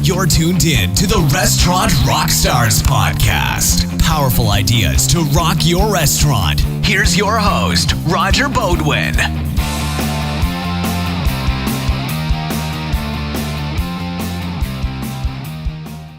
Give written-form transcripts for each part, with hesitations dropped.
You're tuned in to the Restaurant Rockstars podcast. Powerful ideas to rock your restaurant. Here's your host, Roger Bodwin.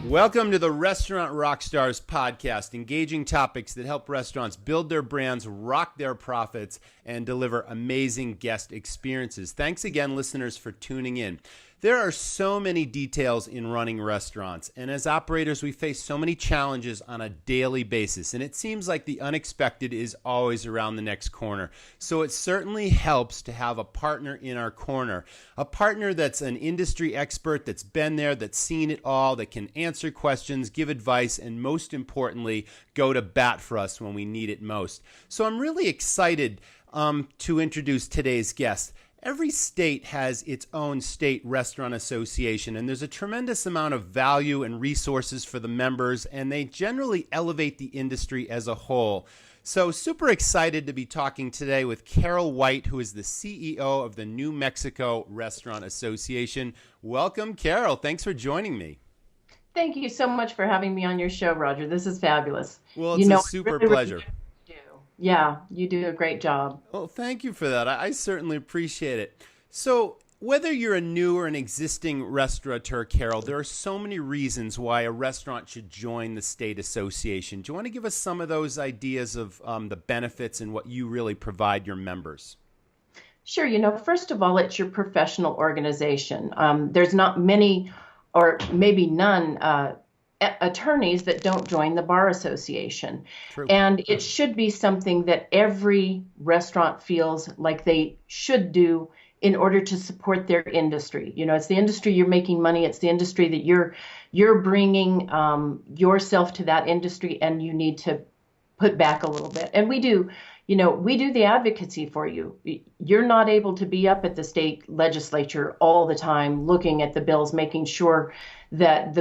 Welcome to the Restaurant Rockstars podcast, engaging topics that help restaurants build their brands, rock their profits, and deliver amazing guest experiences. Thanks again, listeners, for tuning in. There are so many details in running restaurants, and as operators, we face so many challenges on a daily basis, and it seems like the unexpected is always around the next corner. So it certainly helps to have a partner in our corner, a partner that's an industry expert, that's been there, that's seen it all, that can answer questions, give advice, and most importantly, go to bat for us when we need it most. So I'm really excited to introduce today's guest. Every state has its own state restaurant association, and there's a tremendous amount of value and resources for the members, and they generally elevate the industry as a whole. So super excited to be talking today with Carol White, who is the CEO of the New Mexico Restaurant Association. Welcome, Carol. Thanks for joining me. Thank you so much for having me on your show, Roger. This is fabulous. Well, it's a super pleasure. Yeah, you do a great job. Well, thank you for that. I certainly appreciate it. So whether you're a new or an existing restaurateur, Carol, there are so many reasons why a restaurant should join the state association. Do you want to give us some of those ideas of the benefits and what you really provide your members? Sure. First of all, it's your professional organization. There's not many or maybe none attorneys that don't join the Bar Association. True. And it should be something that every restaurant feels like they should do in order to support their industry. It's the industry you're making money. It's the industry that you're bringing yourself to that industry, and you need to put back a little bit. And we do the advocacy for you. You're not able to be up at the state legislature all the time looking at the bills, making sure that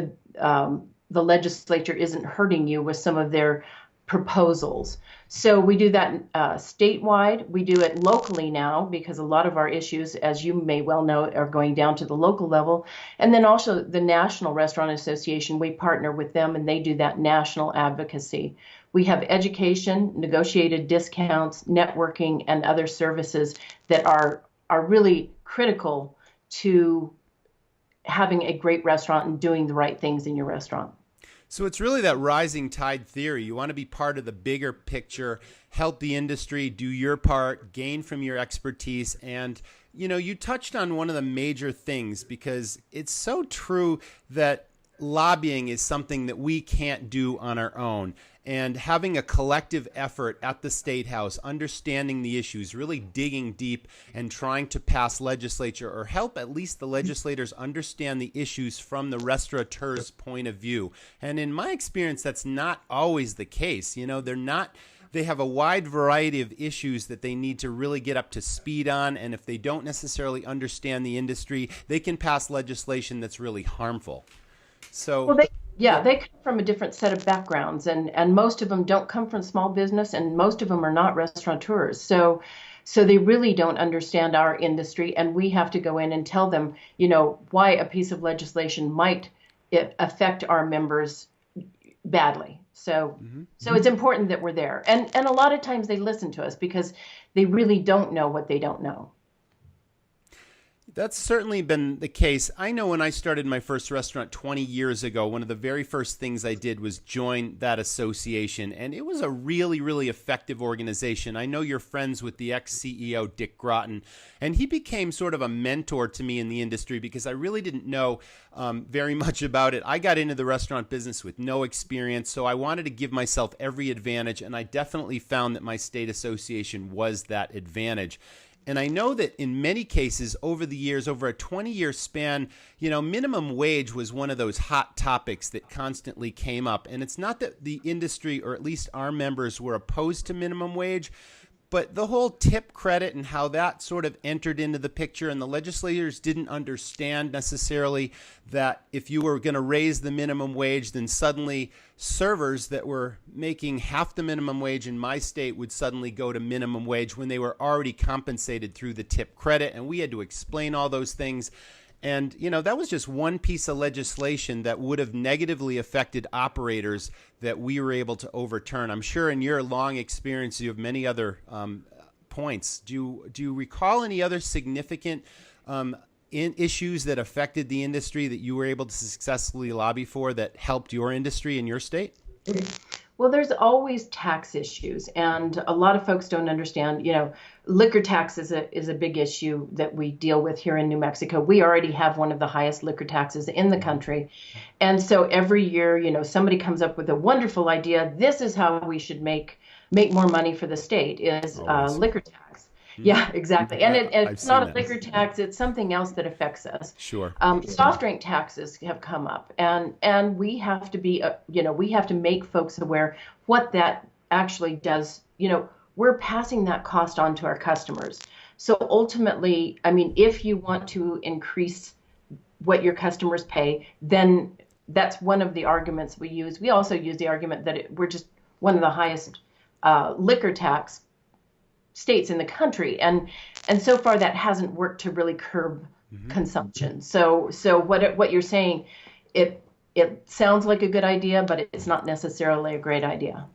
the legislature isn't hurting you with some of their proposals. So we do that statewide. We do it locally now because a lot of our issues, as you may well know, are going down to the local level. And then also the National Restaurant Association, we partner with them and they do that national advocacy. We have education, negotiated discounts, networking, and other services that are really critical to having a great restaurant and doing the right things in your restaurant. So it's really that rising tide theory. You want to be part of the bigger picture, help the industry, do your part, gain from your expertise. And, you touched on one of the major things because it's so true that lobbying is something that we can't do on our own. And having a collective effort at the Statehouse, understanding the issues, really digging deep and trying to pass legislature or help at least the legislators understand the issues from the restaurateurs' point of view. And in my experience, that's not always the case. They have a wide variety of issues that they need to really get up to speed on. And if they don't necessarily understand the industry, they can pass legislation that's really harmful. So, they come from a different set of backgrounds, and most of them don't come from small business, and most of them are not restaurateurs. So they really don't understand our industry, and we have to go in and tell them, why a piece of legislation might affect our members badly. So it's important that we're there. And a lot of times they listen to us because they really don't know what they don't know. That's certainly been the case. I know when I started my first restaurant 20 years ago, one of the very first things I did was join that association, and it was a really, really effective organization. I know you're friends with the ex-CEO, Dick Groton, and he became sort of a mentor to me in the industry because I really didn't know very much about it. I got into the restaurant business with no experience, so I wanted to give myself every advantage, and I definitely found that my state association was that advantage. And I know that in many cases over the years, over a 20-year span, minimum wage was one of those hot topics that constantly came up. And it's not that the industry, or at least our members, were opposed to minimum wage, but the whole tip credit and how that sort of entered into the picture, and the legislators didn't understand necessarily that if you were going to raise the minimum wage, then suddenly servers that were making half the minimum wage in my state would suddenly go to minimum wage when they were already compensated through the tip credit. And we had to explain all those things. And, that was just one piece of legislation that would have negatively affected operators that we were able to overturn. I'm sure in your long experience, you have many other points. Do you recall any other significant issues that affected the industry that you were able to successfully lobby for that helped your industry in your state? Well, there's always tax issues, and a lot of folks don't understand, liquor tax is a big issue that we deal with here in New Mexico. We already have one of the highest liquor taxes in the country. And so every year, somebody comes up with a wonderful idea. This is how we should make more money for the state is liquor tax. Yeah, exactly. And it's not a liquor tax. It's something else that affects us. Sure. Soft drink taxes have come up, and we have to be, we have to make folks aware what that actually does. We're passing that cost on to our customers. So ultimately, if you want to increase what your customers pay, then that's one of the arguments we use. We also use the argument that we're just one of the highest liquor tax states in the country, and so far that hasn't worked to really curb consumption. So what you're saying, it sounds like a good idea, but it's not necessarily a great idea.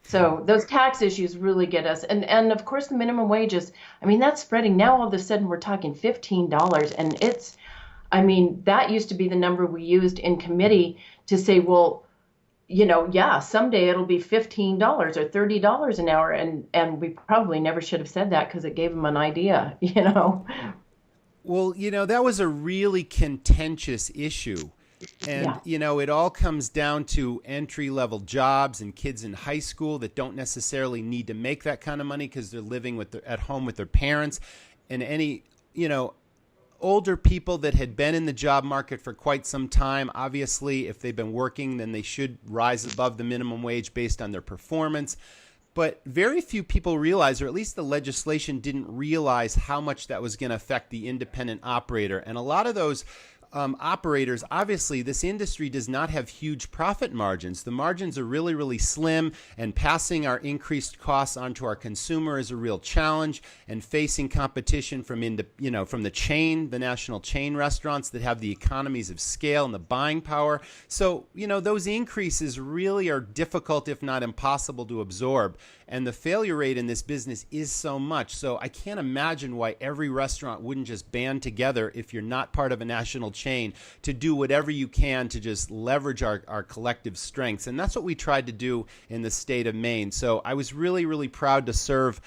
So those tax issues really get us, and of course the minimum wages. That's spreading now. All of a sudden we're talking $15, and it's, that used to be the number we used in committee to say, well, someday it'll be $15 or $30 an hour. And we probably never should have said that because it gave them an idea, Well, that was a really contentious issue. And, it all comes down to entry-level jobs and kids in high school that don't necessarily need to make that kind of money because they're living at home with their parents. And any, older people that had been in the job market for quite some time, obviously, if they've been working, then they should rise above the minimum wage based on their performance. But very few people realize, or at least the legislation didn't realize, how much that was going to affect the independent operator. And a lot of those operators, obviously, this industry does not have huge profit margins. The margins are really, really slim, and passing our increased costs onto our consumer is a real challenge. And facing competition from the chain, the national chain restaurants that have the economies of scale and the buying power. So, those increases really are difficult, if not impossible, to absorb. And the failure rate in this business is so much. So I can't imagine why every restaurant wouldn't just band together, if you're not part of a national chain, to do whatever you can to just leverage our collective strengths. And that's what we tried to do in the state of Maine. So I was really, really proud to serve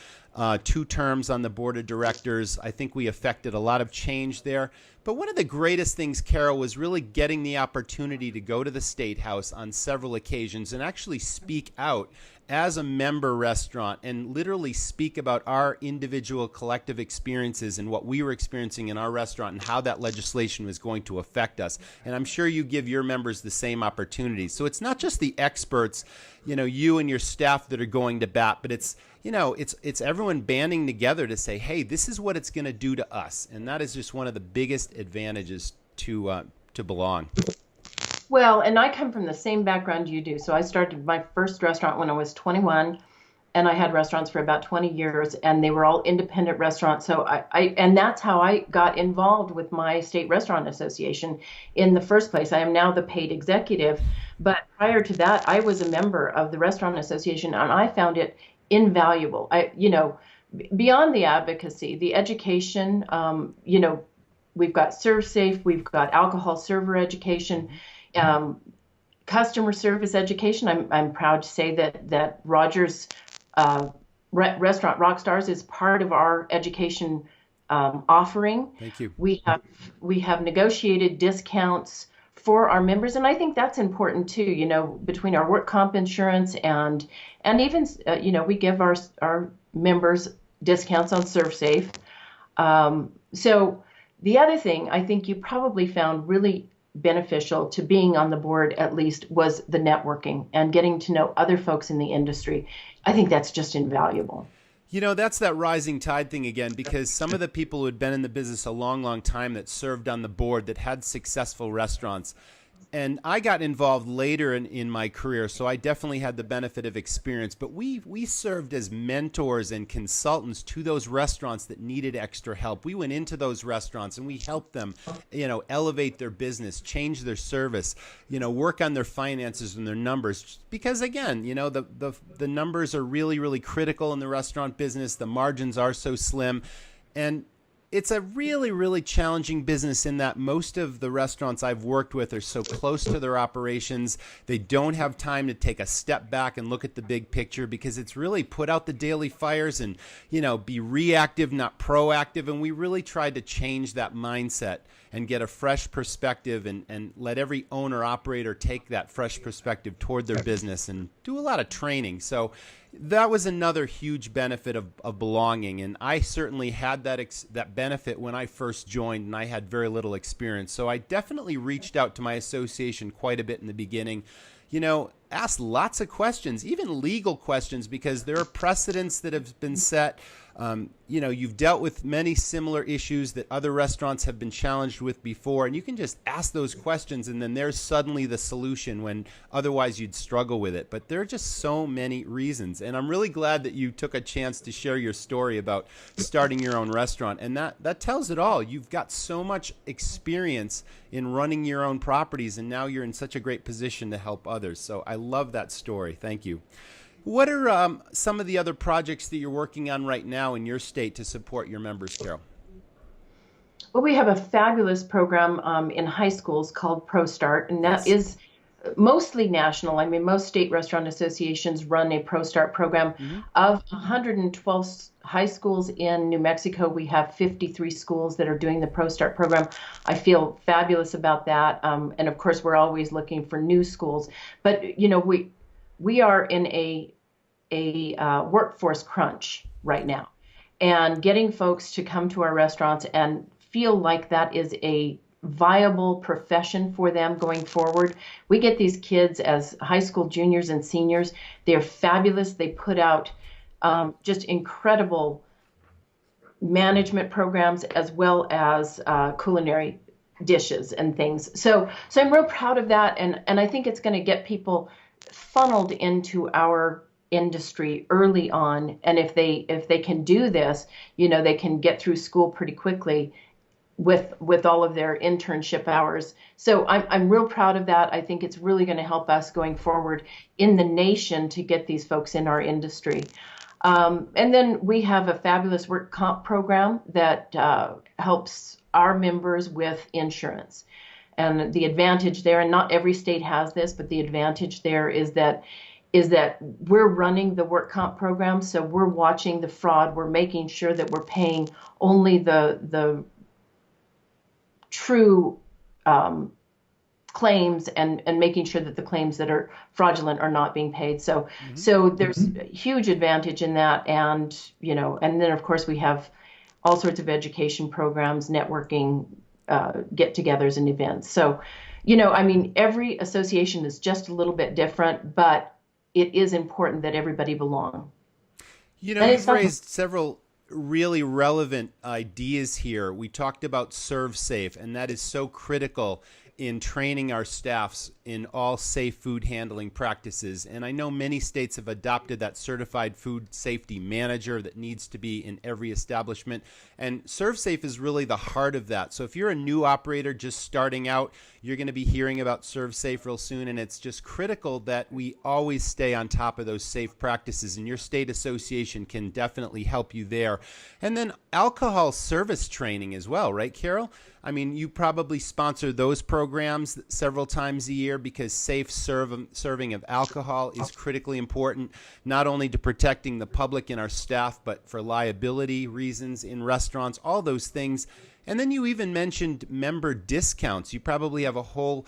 2 terms on the board of directors. I think we affected a lot of change there. But one of the greatest things, Carol, was really getting the opportunity to go to the Statehouse on several occasions and actually speak out as a member restaurant and literally speak about our individual collective experiences and what we were experiencing in our restaurant and how that legislation was going to affect us. And I'm sure you give your members the same opportunities. So it's not just the experts, you and your staff that are going to bat, but it's everyone banding together to say, hey, this is what it's going to do to us. And that is just one of the biggest advantages to belong. Well, and I come from the same background you do. So I started my first restaurant when I was 21, and I had restaurants for about 20 years, and they were all independent restaurants. So and that's how I got involved with my state restaurant association in the first place. I am now the paid executive, but prior to that, I was a member of the restaurant association, and I found it invaluable. Beyond the advocacy, the education, we've got Serve Safe, we've got alcohol server education, customer service education. I'm proud to say that Rogers Restaurant Rockstars is part of our education offering. Thank you. We have negotiated discounts for our members, and I think that's important too. Between our work comp insurance and even we give our members discounts on Serve Safe. So the other thing I think you probably found really beneficial to being on the board, at least, was the networking and getting to know other folks in the industry. I think that's just invaluable. That's that rising tide thing again, because some of the people who had been in the business a long, long time that served on the board that had successful restaurants, And I got involved later in my career, so I definitely had the benefit of experience. But we served as mentors and consultants to those restaurants that needed extra help. We went into those restaurants and we helped them, elevate their business, change their service, work on their finances and their numbers. Because again, the numbers are really, really critical in the restaurant business. The margins are so slim. And it's a really, really challenging business in that most of the restaurants I've worked with are so close to their operations. They don't have time to take a step back and look at the big picture because it's really put out the daily fires and, be reactive, not proactive. And we really tried to change that mindset and get a fresh perspective and let every owner operator take that fresh perspective toward their business and do a lot of training. So that was another huge benefit of belonging. And I certainly had that benefit when I first joined, and I had very little experience. So I definitely reached out to my association quite a bit in the beginning. Asked lots of questions, even legal questions, because there are precedents that have been set. You've dealt with many similar issues that other restaurants have been challenged with before, and you can just ask those questions, and then there's suddenly the solution when otherwise you'd struggle with it. But there are just so many reasons, and I'm really glad that you took a chance to share your story about starting your own restaurant, and that tells it all. You've got so much experience in running your own properties, and now you're in such a great position to help others. So I love that story. Thank you. What are some of the other projects that you're working on right now in your state to support your members, Carol? Well, we have a fabulous program in high schools called ProStart, and that is mostly national. I mean, most state restaurant associations run a ProStart program. Mm-hmm. Of 112 high schools in New Mexico, we have 53 schools that are doing the ProStart program. I feel fabulous about that. And of course, we're always looking for new schools. But, we are in a workforce crunch right now. And getting folks to come to our restaurants and feel like that is a viable profession for them going forward. We get these kids as high school juniors and seniors. They're fabulous. They put out just incredible management programs as well as culinary dishes and things. So I'm real proud of that. And I think it's going to get people funneled into our industry early on. And if they can do this, they can get through school pretty quickly with all of their internship hours. So I'm real proud of that. I think it's really going to help us going forward in the nation to get these folks in our industry. And then we have a fabulous work comp program that helps our members with insurance. And the advantage there, and not every state has this, but the advantage there is that we're running the work comp program. So we're watching the fraud. We're making sure that we're paying only the true claims and making sure that the claims that are fraudulent are not being paid. So there's a huge advantage in that. And, and then of course we have all sorts of education programs, networking, get-togethers and events. So, every association is just a little bit different, but it is important that everybody belong. You've raised several really relevant ideas here. We talked about Serve Safe, and that is so critical in training our staffs in all safe food handling practices. And I know many states have adopted that certified food safety manager that needs to be in every establishment. And Serve Safe is really the heart of that. So if you're a new operator just starting out, you're going to be hearing about Serve Safe real soon. And it's just critical that we always stay on top of those safe practices. And your state association can definitely help you there. And then alcohol service training as well, right, Carol? I mean, you probably sponsor those programs several times a year because safe serving of alcohol is critically important, not only to protecting the public and our staff, but for liability reasons in restaurants, all those things. And then you even mentioned member discounts. You probably have a whole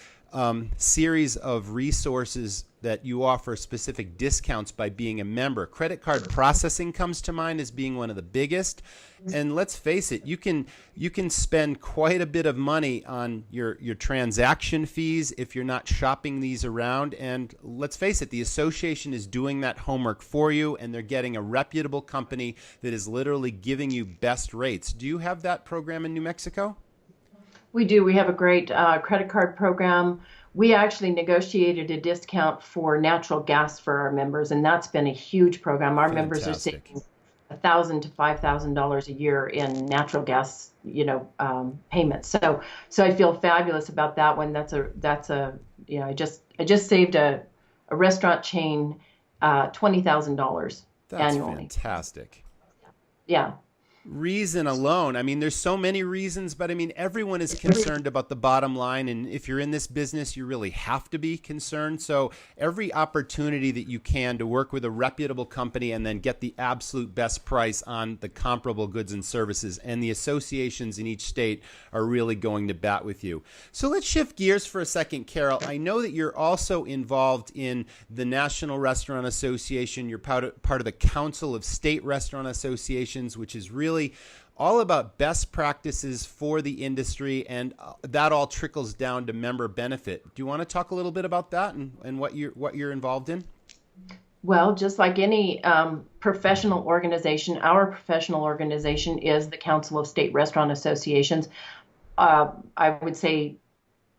series of resources that you offer specific discounts by being a member. Credit card processing comes to mind as being one of the biggest. And let's face it, you can spend quite a bit of money on your transaction fees if you're not shopping these around. And let's face it, the association is doing that homework for you, and they're getting a reputable company that is literally giving you best rates. Do you have that program in New Mexico? We do. We have a great credit card program. We actually negotiated a discount for natural gas for our members, and that's been a huge program. Our members are Fantastic. saving $1,000 to $5,000 a year in natural gas, payments. So I feel fabulous about that one. That's a I just saved a restaurant chain $20,000 That's annually. fantastic. Yeah. Reason alone. I mean, there's so many reasons, but I mean, everyone is concerned about the bottom line. And if you're in this business, you really have to be concerned. So every opportunity that you can to work with a reputable company and then get the absolute best price on the comparable goods and services, and the associations in each state are really going to bat with you. So let's shift gears for a second, Carol. I know that you're also involved in the National Restaurant Association. You're part of the Council of State Restaurant Associations, which is really all about best practices for the industry, and that all trickles down to member benefit. Do you want to talk a little bit about that and what you're involved in? Well, just like any professional organization, our professional organization is the Council of State Restaurant Associations. I would say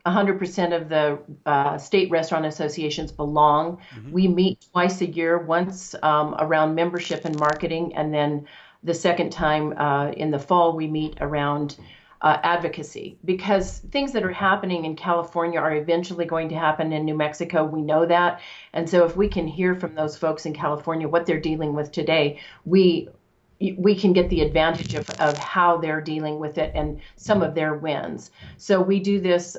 100% of the state restaurant associations belong. Mm-hmm. We meet twice a year, once around membership and marketing, and then the second time in the fall, we meet around advocacy, because things that are happening in California are eventually going to happen in New Mexico. We know that. And so if we can hear from those folks in California what they're dealing with today, we can get the advantage of how they're dealing with it and some of their wins. So we do this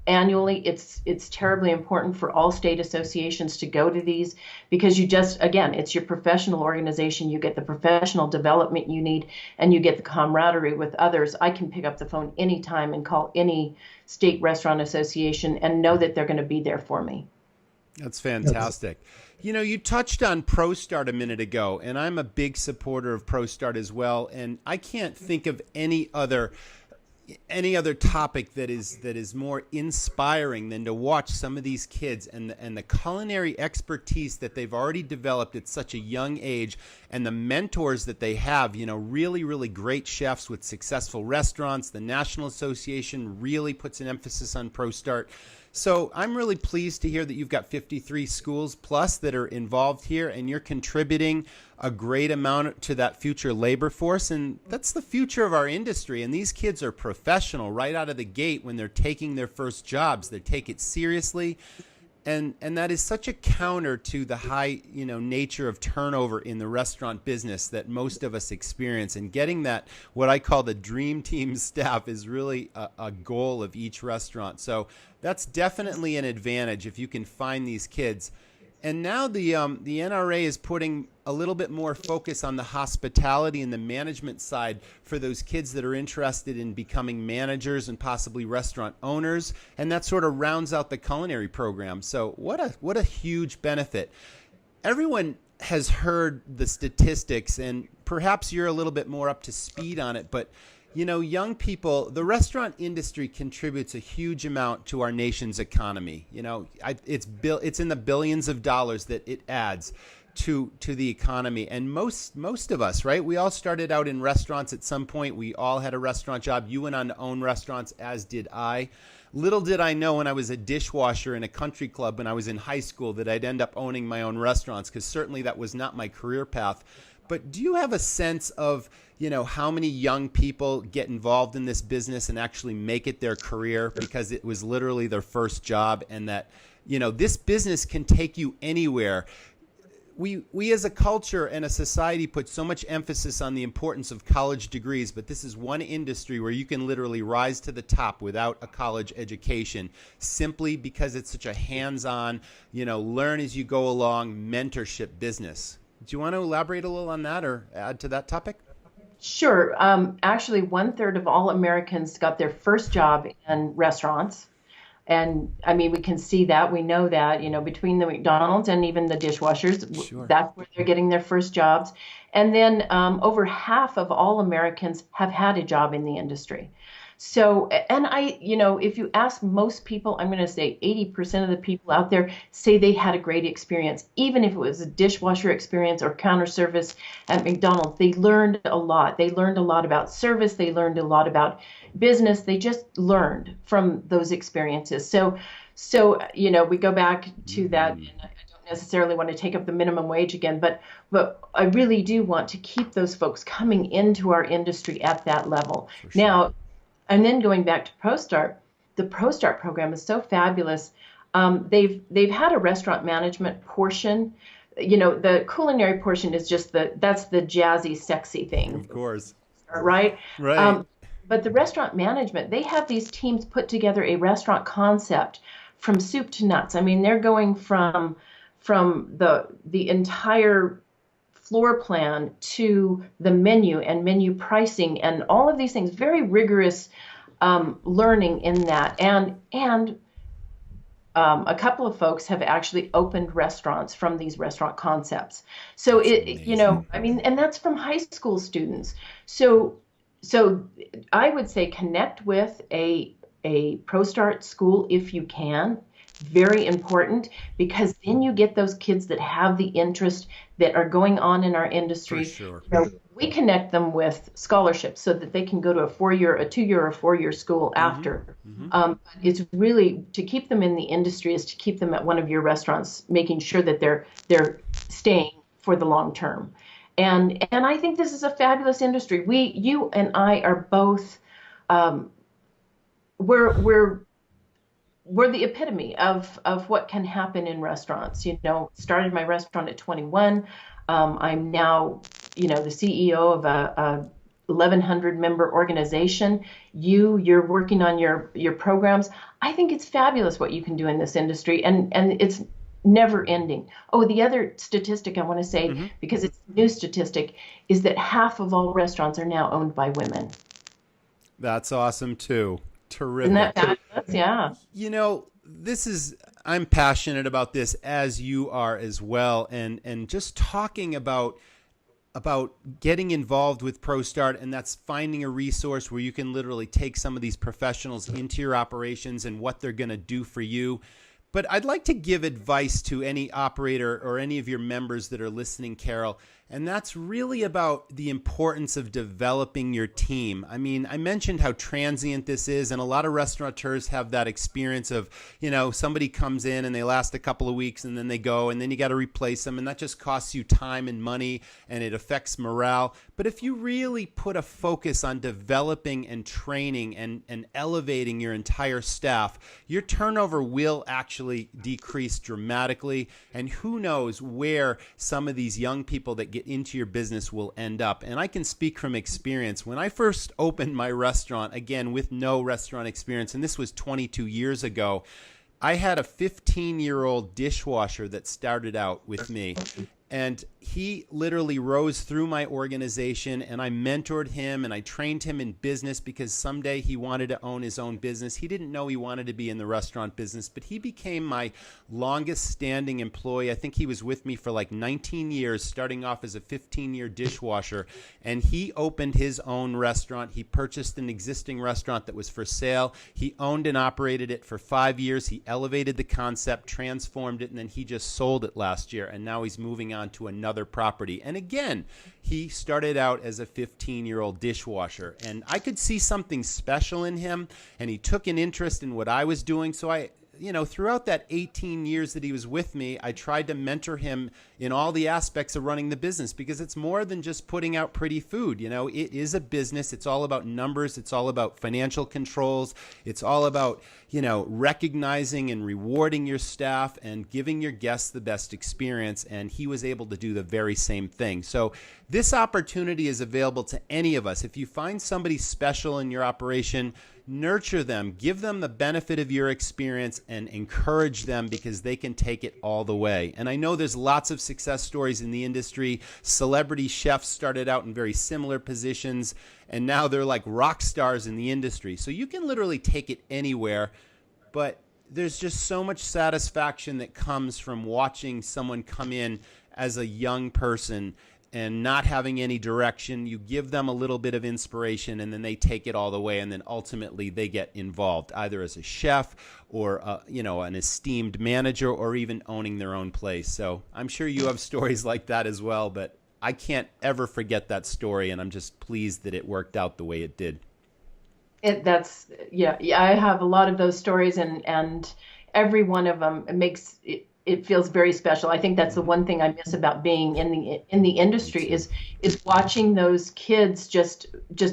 annually. It's terribly important for all state associations to go to these, because it's your professional organization. You get the professional development you need, and you get the camaraderie with others. I can pick up the phone anytime and call any state restaurant association and know that they're going to be there for me. That's fantastic. You touched on ProStart a minute ago, and I'm a big supporter of ProStart as well. And I can't think of any other topic that is more inspiring than to watch some of these kids and the culinary expertise that they've already developed at such a young age, and the mentors that they have. Really, really great chefs with successful restaurants. The National Association really puts an emphasis on ProStart. So I'm really pleased to hear that you've got 53 schools plus that are involved here, and you're contributing a great amount to that future labor force. And that's the future of our industry. And these kids are professional right out of the gate when they're taking their first jobs. They take it seriously. And that is such a counter to the high, nature of turnover in the restaurant business that most of us experience. And getting that, what I call the dream team staff, is really a goal of each restaurant. So that's definitely an advantage if you can find these kids. And now the NRA is putting a little bit more focus on the hospitality and the management side for those kids that are interested in becoming managers and possibly restaurant owners. And that sort of rounds out the culinary program. So what a huge benefit. Everyone has heard the statistics, and perhaps you're a little bit more up to speed on it, but young people, the restaurant industry contributes a huge amount to our nation's economy. It's in the billions of dollars that it adds to the economy. And most of us, right? We all started out in restaurants at some point. We all had a restaurant job. You went on to own restaurants, as did I. Little did I know when I was a dishwasher in a country club when I was in high school that I'd end up owning my own restaurants, because certainly that was not my career path. But do you have a sense of, how many young people get involved in this business and actually make it their career because it was literally their first job, and that, this business can take you anywhere? We as a culture and a society put so much emphasis on the importance of college degrees, but this is one industry where you can literally rise to the top without a college education, simply because it's such a hands-on, learn as you go along mentorship business. Do you want to elaborate a little on that or add to that topic? Sure. Actually, 1/3 of all Americans got their first job in restaurants. And I mean, we can see that. We know that, between the McDonald's and even the dishwashers, sure, that's where they're getting their first jobs. And then over half of all Americans have had a job in the industry. So, and if you ask most people, I'm going to say 80% of the people out there say they had a great experience, even if it was a dishwasher experience or counter service at McDonald's. They learned a lot. They learned a lot about service. They learned a lot about business. They just learned from those experiences. So we go back to that, and I don't necessarily want to take up the minimum wage again, but I really do want to keep those folks coming into our industry at that level. For sure. Now, and then going back to ProStart, the ProStart program is so fabulous. They've had a restaurant management portion. The culinary portion is just that's the jazzy, sexy thing. Of course. Right? Right. But the restaurant management, they have these teams put together a restaurant concept from soup to nuts. I mean, they're going from the entire floor plan to the menu and menu pricing and all of these things. Very rigorous learning in that. And a couple of folks have actually opened restaurants from these restaurant concepts. So and that's from high school students. So I would say connect with a ProStart school if you can. Very important, because then you get those kids that have the interest that are going on in our industry. For sure. We connect them with scholarships so that they can go to a 2-year or 4-year school after. It's really to keep them in the industry is to keep them at one of your restaurants, making sure that they're staying for the long term. And I think this is a fabulous industry. You and I are both we're the epitome of what can happen in restaurants. Started my restaurant at 21. I'm now, the CEO of a 1,100 member organization. You're working on your programs. I think it's fabulous what you can do in this industry, and it's never ending. Oh, the other statistic I want to say, because it's a new statistic, is that half of all restaurants are now owned by women. That's awesome too. Terrific. Isn't that fabulous? Yeah. I'm passionate about this, as you are as well. And just talking about getting involved with ProStart, and that's finding a resource where you can literally take some of these professionals into your operations and what they're going to do for you. But I'd like to give advice to any operator or any of your members that are listening, Carol, and that's really about the importance of developing your team. I mean, I mentioned how transient this is, and a lot of restaurateurs have that experience of, somebody comes in and they last a couple of weeks and then they go, and then you got to replace them, and that just costs you time and money, and it affects morale. But if you really put a focus on developing and training and elevating your entire staff, your turnover will actually decrease dramatically, and who knows where some of these young people that get into your business will end up. And I can speak from experience. When I first opened my restaurant, again, with no restaurant experience, and this was 22 years ago, I had a 15-year-old dishwasher that started out with me. And he literally rose through my organization, and I mentored him and I trained him in business because someday he wanted to own his own business. He didn't know he wanted to be in the restaurant business, but he became my longest standing employee. I think he was with me for like 19 years, starting off as a 15-year dishwasher. And he opened his own restaurant. He purchased an existing restaurant that was for sale. He owned and operated it for 5 years. He elevated the concept, transformed it, and then he just sold it last year. And now he's moving on to another property. And again, he started out as a 15-year-old dishwasher, and I could see something special in him, and he took an interest in what I was doing. So I, throughout that 18 years that he was with me, I tried to mentor him in all the aspects of running the business, because it's more than just putting out pretty food. It is a business. It's all about numbers. It's all about financial controls. It's all about, recognizing and rewarding your staff and giving your guests the best experience. And he was able to do the very same thing. So this opportunity is available to any of us. If you find somebody special in your operation, nurture them, give them the benefit of your experience, and encourage them, because they can take it all the way. And I know there's lots of success stories in the industry. Celebrity chefs started out in very similar positions, and now they're like rock stars in the industry. So you can literally take it anywhere, but there's just so much satisfaction that comes from watching someone come in as a young person and not having any direction. You give them a little bit of inspiration, and then they take it all the way, and then ultimately they get involved, either as a chef or an esteemed manager, or even owning their own place. So I'm sure you have stories like that as well, but I can't ever forget that story, and I'm just pleased that it worked out the way it did. I have a lot of those stories, and every one of them it feels very special. I think that's the one thing I miss about being in the industry is watching those kids just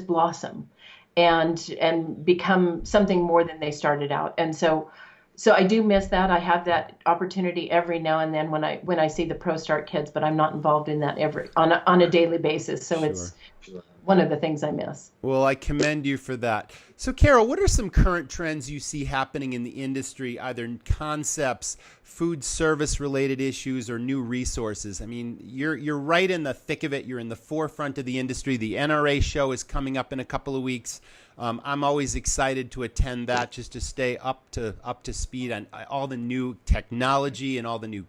blossom and become something more than they started out. And so I do miss that. I have that opportunity every now and then when I see the Pro Start kids, but I'm not involved in that on a daily basis. So It's one of the things I miss. Well, I commend you for that. So, Carol, what are some current trends you see happening in the industry, either concepts, food service related issues, or new resources? I mean, you're right in the thick of it. You're in the forefront of the industry. The NRA show is coming up in a couple of weeks. I'm always excited to attend that just to stay up to speed on all the new technology and all the new,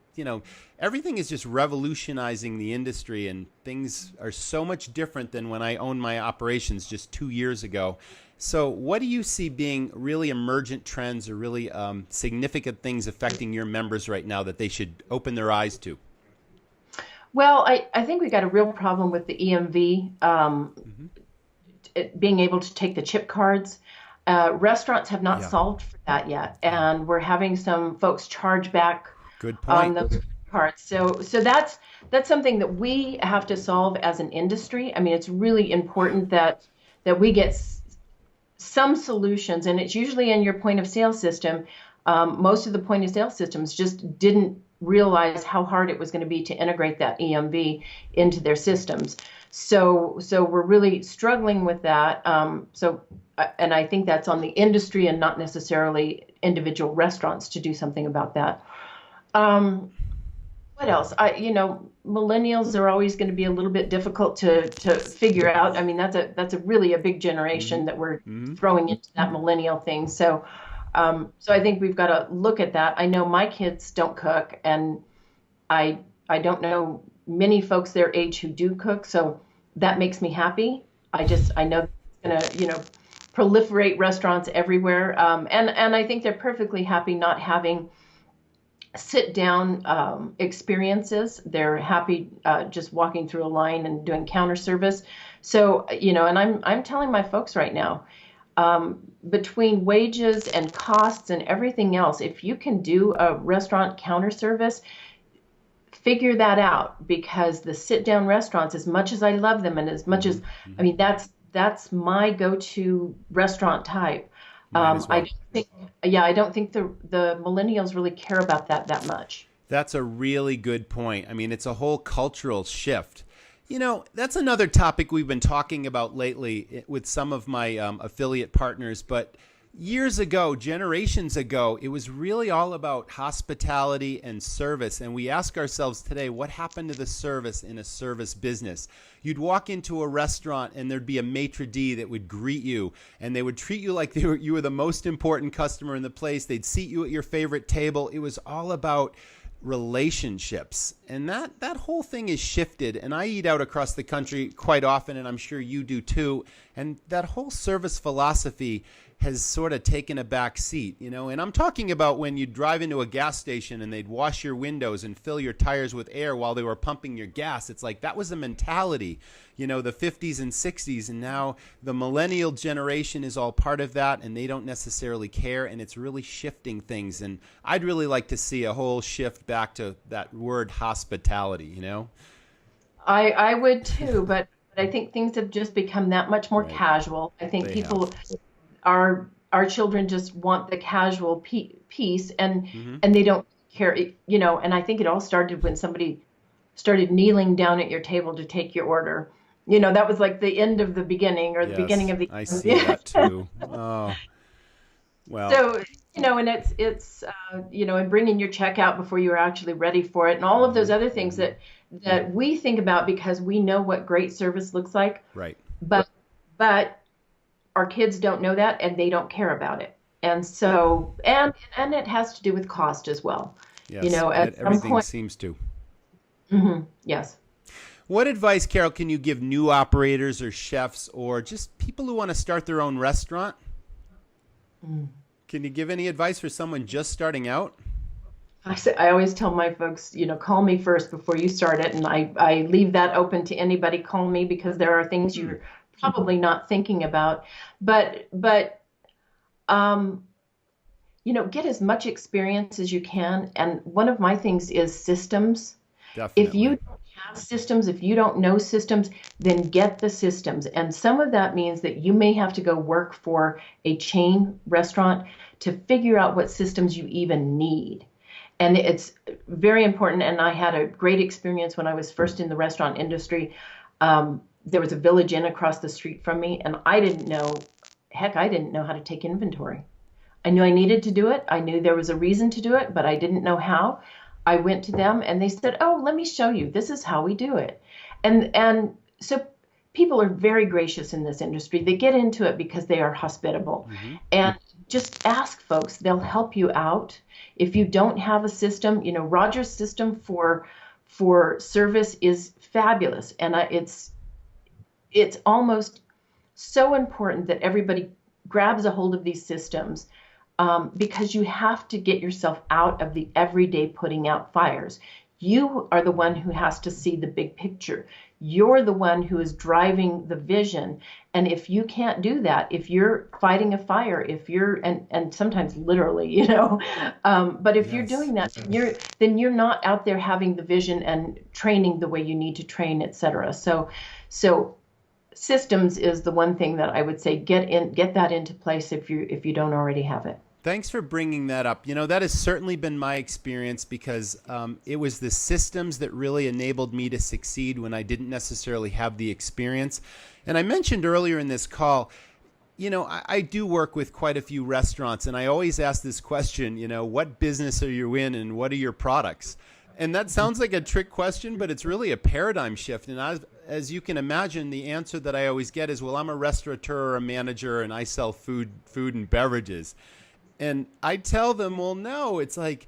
everything is just revolutionizing the industry, and things are so much different than when I owned my operations just 2 years ago. So what do you see being really emergent trends or really significant things affecting your members right now that they should open their eyes to? Well, I think we got a real problem with the EMV. Being able to take the chip cards. Restaurants have not solved for that yet, and we're having some folks charge back on those cards. So that's something that we have to solve as an industry. I mean, it's really important that we get some solutions, and it's usually in your point of sale system. Most of the point of sale systems just didn't realize how hard it was going to be to integrate that EMV into their systems. So we're really struggling with that. And I think that's on the industry and not necessarily individual restaurants to do something about that. What else? Millennials are always going to be a little bit difficult to figure out. I mean, that's a really a big generation that we're throwing into that millennial thing. So I think we've got to look at that. I know my kids don't cook, and I don't know many folks their age who do cook, so that makes me happy. I know it's going to, proliferate restaurants everywhere, and I think they're perfectly happy not having sit-down experiences. They're happy just walking through a line and doing counter service. So, and I'm telling my folks right now, between wages and costs and everything else, if you can do a restaurant counter service, figure that out, because the sit-down restaurants, as much as I love them and as much as, I mean, that's my go-to restaurant type. I don't think the millennials really care about that much. That's a really good point. I mean, it's a whole cultural shift. That's another topic we've been talking about lately with some of my affiliate partners. But years ago, generations ago, it was really all about hospitality and service. And we ask ourselves today, what happened to the service in a service business? You'd walk into a restaurant and there'd be a maitre d' that would greet you, and they would treat you like you were the most important customer in the place. They'd seat you at your favorite table. It was all about relationships, and that whole thing is shifted. And I eat out across the country quite often, and I'm sure you do too, and that whole service philosophy has sort of taken a back seat, and I'm talking about when you drive into a gas station and they'd wash your windows and fill your tires with air while they were pumping your gas. It's like that was a mentality, the 50s and 60s, and now the millennial generation is all part of that, and they don't necessarily care, and it's really shifting things. And I'd really like to see a whole shift back to that word hospitality, I would too, but I think things have just become that much more casual. I think our children just want the casual piece, and they don't care, and I think it all started when somebody started kneeling down at your table to take your order. That was like the end of the beginning, or the beginning of the I see that too. Oh, well. So, and it's and bringing your check out before you were actually ready for it, and all of those other things that we think about because we know what great service looks like. Right. But our kids don't know that, and they don't care about it. And so, and it has to do with cost as well. Yes, at everything some point, seems to. Yes. What advice, Carol, can you give new operators or chefs or just people who want to start their own restaurant? Can you give any advice for someone just starting out? I always tell my folks, call me first before you start it. And I leave that open to anybody. Call me, because there are things you're probably not thinking about. But get as much experience as you can. And one of my things is systems. Definitely. If you don't have systems, if you don't know systems, then get the systems. And some of that means that you may have to go work for a chain restaurant to figure out what systems you even need. And it's very important. And I had a great experience when I was first in the restaurant industry. There was a Village Inn across the street from me, and I didn't know how to take inventory. I knew I needed to do it. I knew there was a reason to do it, but I didn't know how. I went to them and they said, "Oh, let me show you. This is how we do it." And so people are very gracious in this industry. They get into it because they are hospitable. And just ask folks. They'll help you out. If you don't have a system, Roger's system for service is fabulous. And it's almost so important that everybody grabs a hold of these systems, because you have to get yourself out of the everyday putting out fires. You are the one who has to see the big picture. You're the one who is driving the vision. And if you can't do that, if you're fighting a fire, and sometimes literally, but if you're doing that, then you're not out there having the vision and training the way you need to train, et cetera. So systems is the one thing that I would say, get that into place if you don't already have it. Thanks for bringing that up. That has certainly been my experience, because it was the systems that really enabled me to succeed when I didn't necessarily have the experience. And I mentioned earlier in this call, I do work with quite a few restaurants, and I always ask this question, what business are you in and what are your products? And that sounds like a trick question, but it's really a paradigm shift. And as you can imagine, the answer that I always get is, well, I'm a restaurateur or a manager and I sell food and beverages. And I tell them, well, no, it's like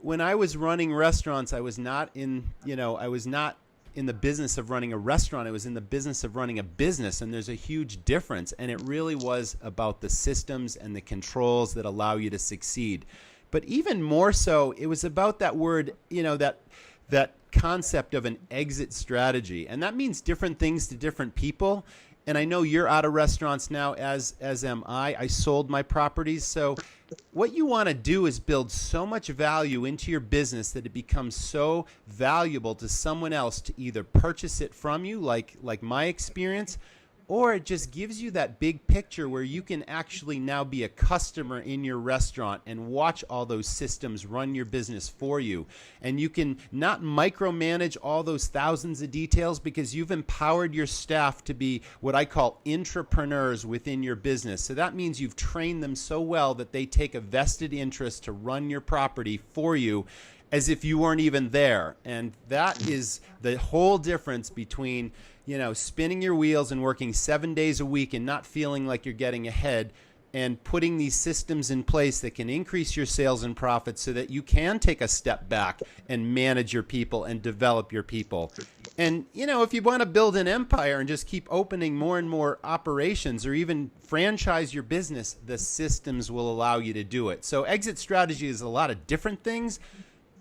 when I was running restaurants, I was not in the business of running a restaurant. I was in the business of running a business, and there's a huge difference. And it really was about the systems and the controls that allow you to succeed. But even more so, it was about that word, that concept of an exit strategy. And that means different things to different people. And I know you're out of restaurants now, as am I. I sold my properties. So what you want to do is build so much value into your business that it becomes so valuable to someone else to either purchase it from you, like my experience, or it just gives you that big picture where you can actually now be a customer in your restaurant and watch all those systems run your business for you. And you can not micromanage all those thousands of details, because you've empowered your staff to be what I call intrapreneurs within your business. So that means you've trained them so well that they take a vested interest to run your property for you as if you weren't even there. And that is the whole difference between spinning your wheels and working 7 days a week and not feeling like you're getting ahead, and putting these systems in place that can increase your sales and profits so that you can take a step back and manage your people and develop your people. And, if you want to build an empire and just keep opening more and more operations, or even franchise your business, the systems will allow you to do it. So exit strategy is a lot of different things,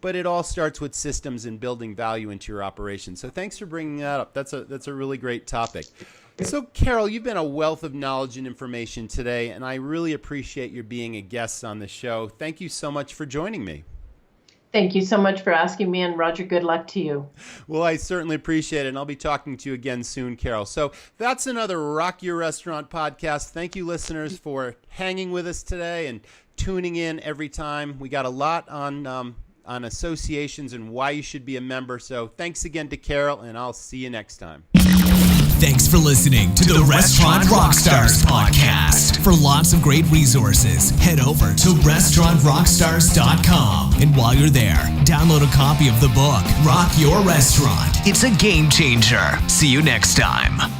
but it all starts with systems and building value into your operation. So thanks for bringing that up. That's a really great topic. So Carol, you've been a wealth of knowledge and information today, and I really appreciate your being a guest on the show. Thank you so much for joining me. Thank you so much for asking me, and Roger, good luck to you. Well, I certainly appreciate it, and I'll be talking to you again soon, Carol. So that's another Rock Your Restaurant podcast. Thank you, listeners, for hanging with us today and tuning in every time. We got a lot on associations and why you should be a member. So thanks again to Carol, and I'll see you next time. Thanks for listening to the Restaurant Rockstars podcast. For lots of great resources, head over to restaurantrockstars.com. And while you're there, download a copy of the book, Rock Your Restaurant. It's a game changer. See you next time.